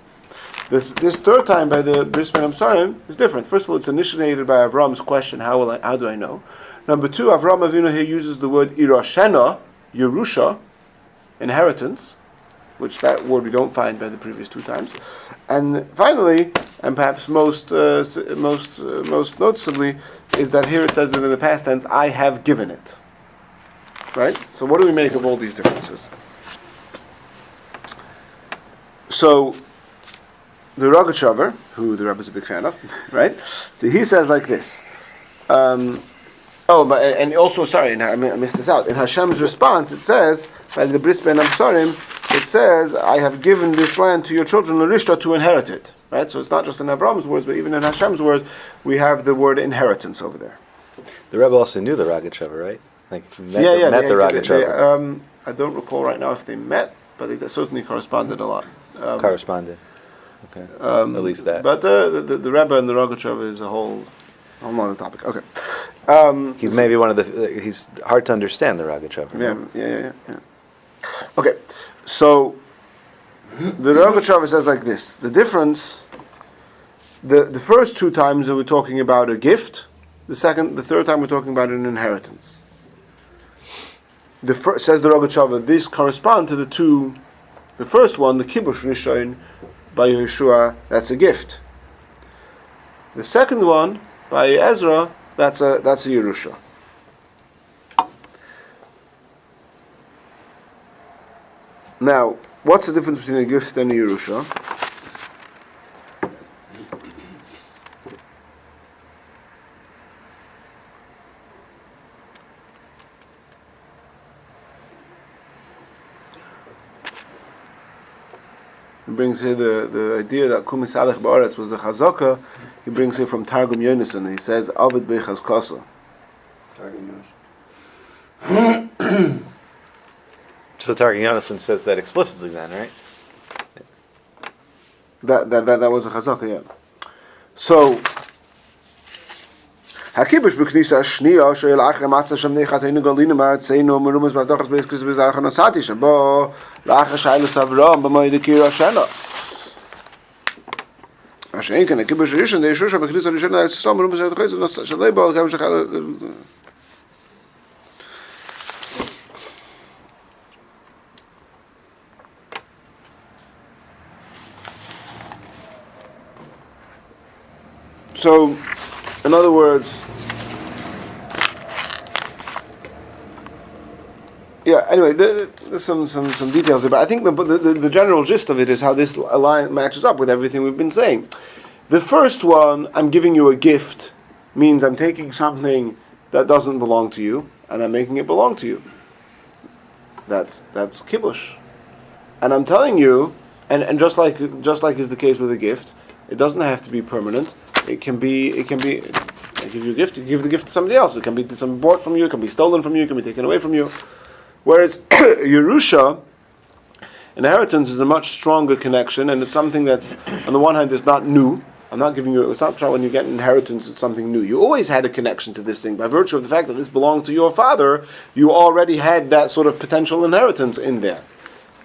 This third time by the Bris Ben Amsarim is different. First of all, it's initiated by Avram's question, how do I know? Number two, Avram Avinu here uses the word irashena, Yerusha, inheritance, which that word we don't find by the previous two times. And finally, and perhaps most noticeably, is that here it says that in the past tense, I have given it. Right? So what do we make of all these differences? So, the Rogachover, who the Rebbe is a big fan of, right? So he says like this. I missed this out. In Hashem's response, it says, by the Bris Ben Amsarim, it says, I have given this land to your children, L'rishta, to inherit it. Right? So it's not just in Avram's words, but even in Hashem's words, we have the word inheritance over there. The Rebbe also knew the Rogachover, right? Like, met the Rogachover. I don't recall right now if they met, but they certainly corresponded a lot. Corresponded. Okay. At least that. But the Rebbe and the Rogachover is a whole other topic. Okay. He's maybe one of the. He's hard to understand, the Rogachover. Yeah. Okay, so the Rogachover says like this: the difference. The first two times that we're talking about a gift. The third time we're talking about an inheritance. Says the Rogachover, this corresponds to the two. The first one, the Kibush Rishon by Yeshua, that's a gift. The second one by Ezra, that's a Yerusha. Now, what's the difference between a gift and a Yerusha? He brings here the idea that Kum misalech ba'aretz was a chazaka. He brings here from Targum Yonason. He says, Avid b'chazkasa. Targum Yonason. So Targum Yonason says that explicitly then, right? That was a chazaka, yeah. So, Hakibush b'knisa shniya she'el achar matzah shem nechat heinu galina ma'artzeinu merumas b'avdochas b'eskris b'zarach anasati shabo la'achar shailus Avram b'moed kira shena. Ashen kan hakibush rishon de'yeshusha b'knisa rishon ha'etzisam merumas b'avdochas shalei ba'al kam shechal. So, in other words, anyway, there's some details here, but I think the general gist of it is how this line matches up with everything we've been saying. The first one, I'm giving you a gift, means I'm taking something that doesn't belong to you, and I'm making it belong to you. That's kibush. And I'm telling you, and just like is the case with a gift, it doesn't have to be permanent. It can be. I give you a gift. You give the gift to somebody else. It can be bought from you. It can be stolen from you. It can be taken away from you. Whereas Yerusha, inheritance, is a much stronger connection, and it's something that's, on the one hand, it's not new. I'm not giving you. It's not when you get inheritance. It's something new. You always had a connection to this thing by virtue of the fact that this belonged to your father. You already had that sort of potential inheritance in there.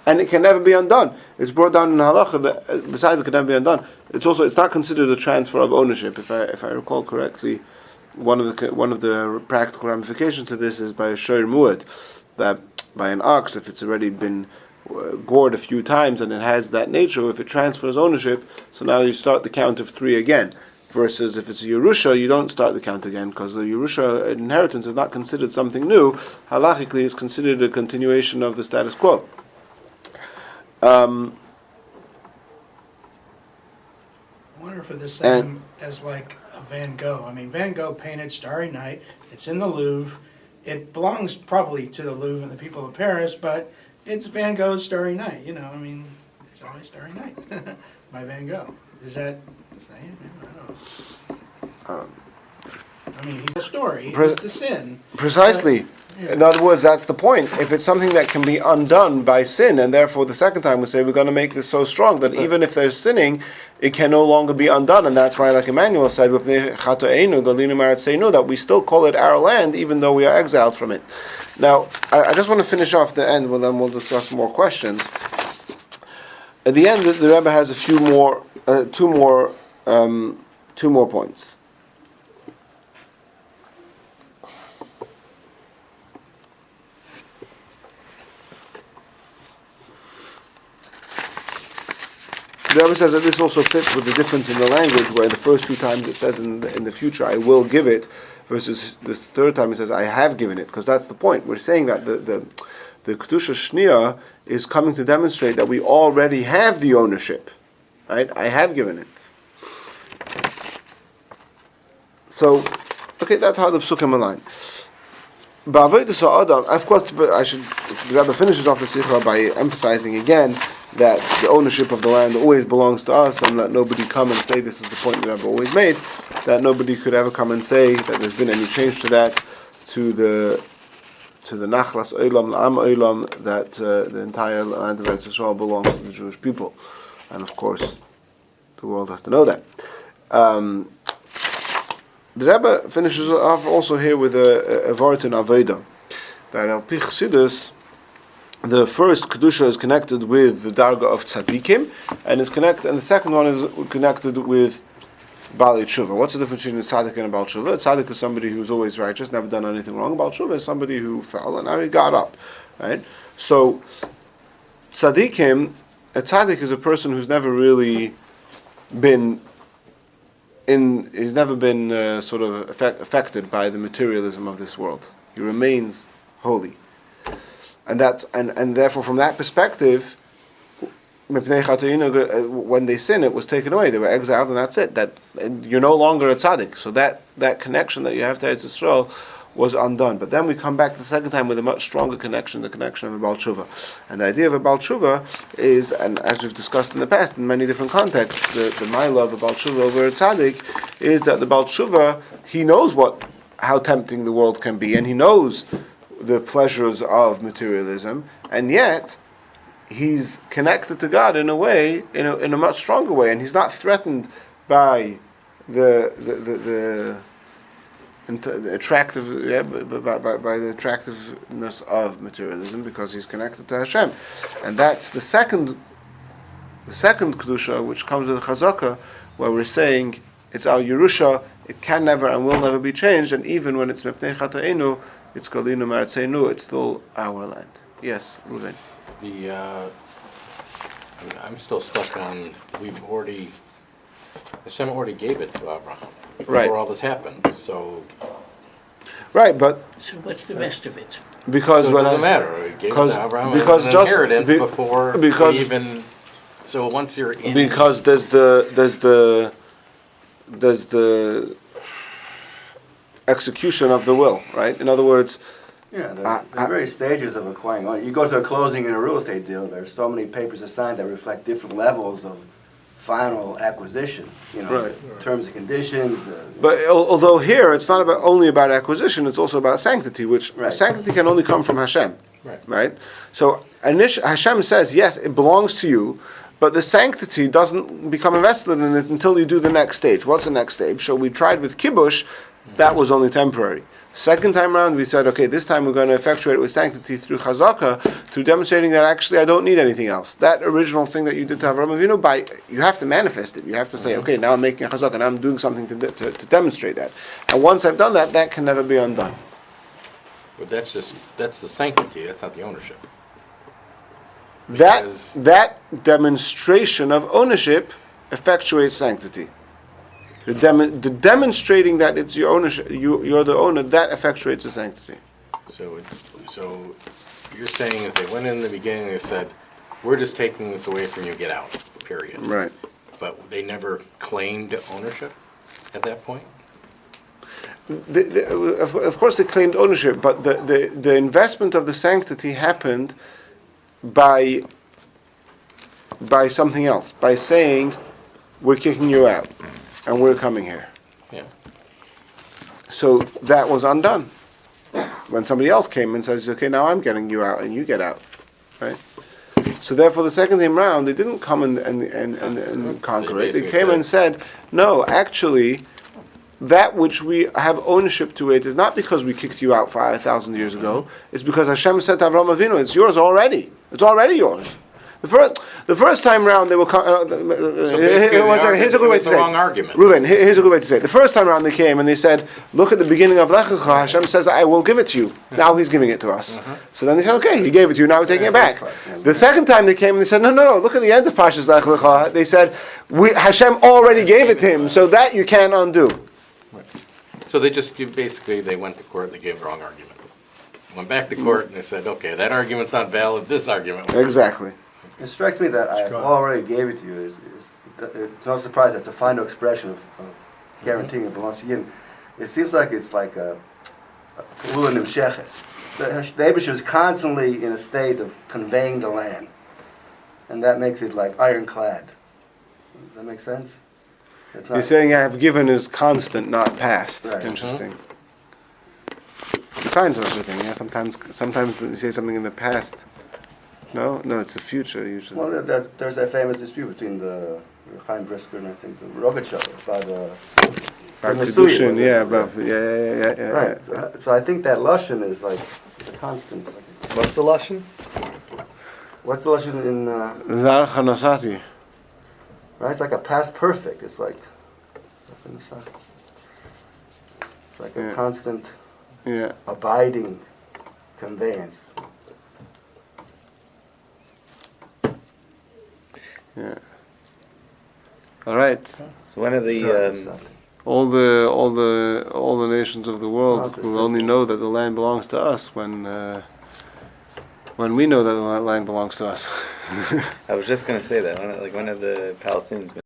And it can never be undone. It's brought down in halacha that besides it can never be undone. It's not considered a transfer of ownership. If I recall correctly, one of the practical ramifications of this is by a shoyer muad, that by an ox, if it's already been gored a few times and it has that nature, if it transfers ownership, so now you start the count of 3 again. Versus if it's a Yerusha, you don't start the count again because the Yerusha inheritance is not considered something new. Halachically, it's considered a continuation of the status quo. I wonder if it's the same as like a Van Gogh. I mean, Van Gogh painted Starry Night. It's in the Louvre. It belongs probably to the Louvre and the people of Paris, but it's Van Gogh's Starry Night. You know, I mean, it's always Starry Night by Van Gogh. Is that the same? I don't know. I mean, he's a story. It's the sin. Precisely. In other words, that's the point. If it's something that can be undone by sin, and therefore the second time we say we're going to make this so strong that even if there's sinning, it can no longer be undone, and that's why, like Emmanuel said, that we still call it our land, even though we are exiled from it. Now, I just want to finish off the end, well, then we'll discuss more questions. At the end, the Rebbe has a few more, two more points. The Rebbe says that this also fits with the difference in the language, where the first two times it says in the future, I will give it, versus this third time it says, I have given it, because that's the point. We're saying that the Kedusha Shnia is coming to demonstrate that we already have the ownership. Right? I have given it. So, okay, that's how the Psukim align. Of course, the Rabbi finishes off the Sikha by emphasizing again that the ownership of the land always belongs to us, and that nobody come and say, this is the point the Rabbi always made, that nobody could ever come and say that there's been any change to that, to the Nachlas Olam, L'Am Olam, that the entire land of Eretz Yisrael belongs to the Jewish people. And of course, the world has to know that. The Rebbe finishes off also here with a word in Aveda, that Al Pi Chassidus, the first kedusha is connected with the darga of tzaddikim, and the second one is connected with Baalei Tshuva. What's the difference between a tzaddik and a Baal Tshuva? A tzaddik is somebody who's always righteous, never done anything wrong. A Baal Tshuva is somebody who fell and now he got up. Right? So, tzaddikim, a tzaddik is a person who's never really been he's never been sort of affected by the materialism of this world. He remains holy. And therefore, from that perspective, when they sin, it was taken away. They were exiled, and that's it. That you're no longer a tzaddik. So that connection that you have to Eretz Yisrael was undone. But then we come back the second time with a much stronger connection, the connection of a Baal Tshuva. And the idea of a Baal Tshuva is, and as we've discussed in the past in many different contexts, the Maila of a Baal Tshuva over a tzaddik is that the Baal Tshuva, he knows how tempting the world can be, and he knows the pleasures of materialism, and yet he's connected to God in a way, in a much stronger way, and he's not threatened by the attractive, by the attractiveness of materialism, because he's connected to Hashem, and that's the second kedusha, which comes with the chazaka, where we're saying it's our Yerusha, it can never and will never be changed, and even when it's mepnei chatoenu, it's Galinu Maratzeinu, it's still our land. Yes, Reuven. I'm still stuck on, Hashem already gave it to Abraham Right. before all this happened, so... Right, but... So what's the rest of it? Because so it doesn't matter, he gave it to Abraham because as an just inheritance before he even... So once you're in... Because there's the execution of the will, right? In other words... Yeah, the various stages of acquiring. You go to a closing in a real estate deal, there's so many papers assigned that reflect different levels of final acquisition, right. Terms and conditions. But although here it's not only about acquisition, it's also about sanctity, which sanctity can only come from Hashem. Right? So Hashem says, yes, it belongs to you, but the sanctity doesn't become invested in it until you do the next stage. What's the next stage? So we tried with kibush, that was only temporary. Second time around, we said, okay, this time we're going to effectuate it with sanctity through chazaka, through demonstrating that actually I don't need anything else. That original thing that you did to Avraham Avinu, you have to manifest it. You have to say, okay, now I'm making a chazaka, now I'm doing something to demonstrate that. And once I've done that, that can never be undone. But that's the sanctity, that's not the ownership. That demonstration of ownership effectuates sanctity. The demonstrating that it's your ownership, you're the owner, that effectuates the sanctity. So you're saying is they went in the beginning, they said, we're just taking this away from you, get out, period. Right. But they never claimed ownership at that point? Of course they claimed ownership, but the investment of the sanctity happened by something else, by saying, we're kicking you out. And we're coming here. Yeah. So that was undone. When somebody else came and says, okay, now I'm getting you out and you get out. Right? So therefore, the second time round, they didn't come and conquer it. They basically came said- and said, no, actually, that which we have ownership to it is not because we kicked you out 5,000 years ago. It's because Hashem said to Avraham Avinu, it's yours already. It's already yours. The first time round, they were. So basically, Here's a good way to the say wrong it. argument. Reuben, here's a good way to say it. The first time round they came and they said, look at the beginning of Lech Lecha, Hashem says, I will give it to you. Now He's giving it to us. So then they said, okay, He gave it to you, now we're taking it back. The second time they came and they said, no, look at the end of Parshas Lech Lecha. They said, Hashem already gave it to him, so that you can't undo. So they went to court, they gave the wrong argument. Went back to court and they said, okay, that argument's not valid, this argument. Exactly. It strikes me that I already gave it to you. It's no surprise that's a final expression of guaranteeing it belongs to you. It seems like it's like a Pula Nimsheches. The Eibusher is constantly in a state of conveying the land. And that makes it like ironclad. Does that make sense? It's He's saying I have given is constant, not past. Right. Interesting. You find such a thing, yeah? Sometimes you say something in the past. No, it's the future usually. Well, there's that famous dispute between the Chaim Brisker and I think the Rogachow about Kedushin, yeah. Right. So I think that Lashon is like it's a constant. What's the Lashon? What's the Lashon in? Zar Chanasati. Right, it's like a past perfect. It's like it's like a constant, abiding conveyance. Yeah. All right. So one of the All the nations of the world will only know that the land belongs to us when we know that the land belongs to us. I was just going to say that one of the Palestinians